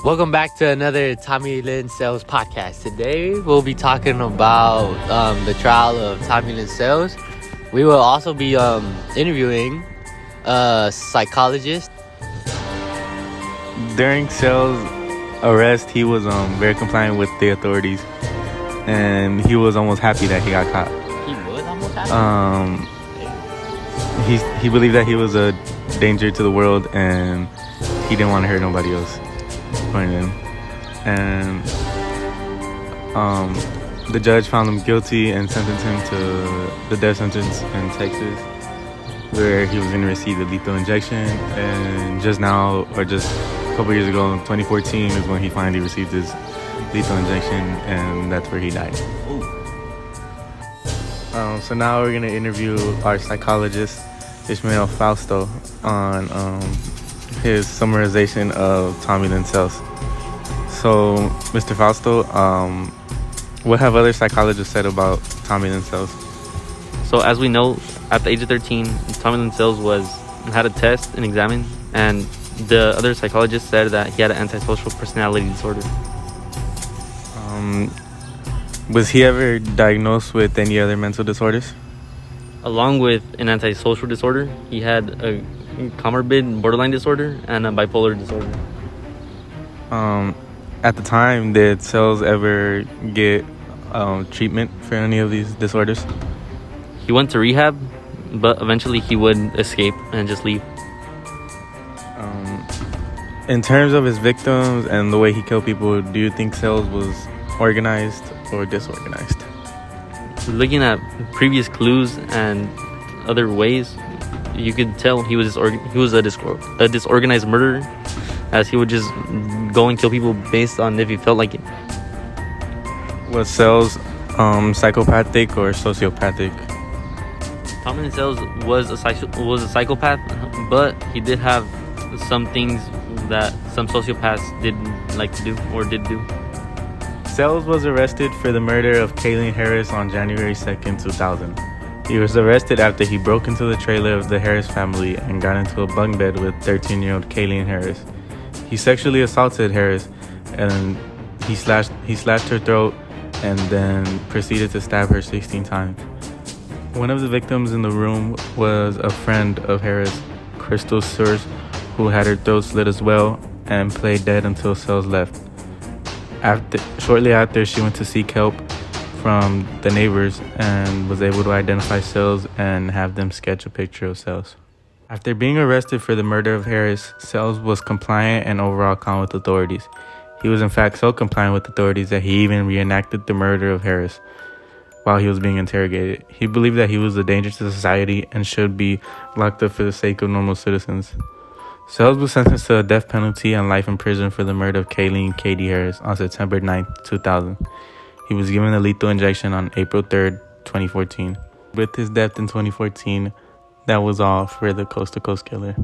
Welcome back to another Lynn Sells podcast. Today we'll be talking about the trial of Lynn Sells. We will also be interviewing a psychologist. During Sells' arrest, he was very compliant with the authorities, and he was almost happy that he got caught. He was almost happy? He believed that he was a danger to the world, and he didn't want to hurt nobody else. And the judge found him guilty and sentenced him to the death sentence in Texas, where he was going to receive a lethal injection. And just now, or just a couple years ago, in 2014, is when he finally received his lethal injection, and that's where he died. So now we're going to interview our psychologist, Ishmael Fausto, on his summarization of Lynn Sells. So, Mr. Fausto, what have other psychologists said about Lynn Sells? So, as we know, at the age of 13, Lynn Sells had a test and examined, and the other psychologists said that he had an antisocial personality disorder. Was he ever diagnosed with any other mental disorders? Along with an antisocial disorder, he had a comorbid borderline disorder and a bipolar disorder. At the time, did Sells ever get treatment for any of these disorders? He went to rehab, but eventually he would escape and just leave. In terms of his victims and the way he killed people, do you think Sells was organized or disorganized? Looking at previous clues and other ways, you could tell he was a disorganized murderer, as he would just go and kill people based on if he felt like it. Was Sells psychopathic or sociopathic? Lynn Sells was a psychopath, but he did have some things that some sociopaths didn't like to do or did do. Sells was arrested for the murder of Kayleen Harris on January 2nd, 2000. He was arrested after he broke into the trailer of the Harris family and got into a bunk bed with 13-year-old Kayleen Harris. He sexually assaulted Harris, and he slashed her throat and then proceeded to stab her 16 times. One of the victims in the room was a friend of Harris, Crystal Sears, who had her throat slit as well and played dead until Sells left. Shortly after, she went to seek help from the neighbors and was able to identify Sells and have them sketch a picture of Sells. After being arrested for the murder of Harris, Sells was compliant and overall calm with authorities. He was in fact so compliant with authorities that he even reenacted the murder of Harris while he was being interrogated. He believed that he was a danger to society and should be locked up for the sake of normal citizens. Sells was sentenced to a death penalty and life in prison for the murder of Kayleen Katie Harris on September 9th, 2000. He was given a lethal injection on April 3rd, 2014. With his death in 2014, that was all for the Coast to Coast Killer.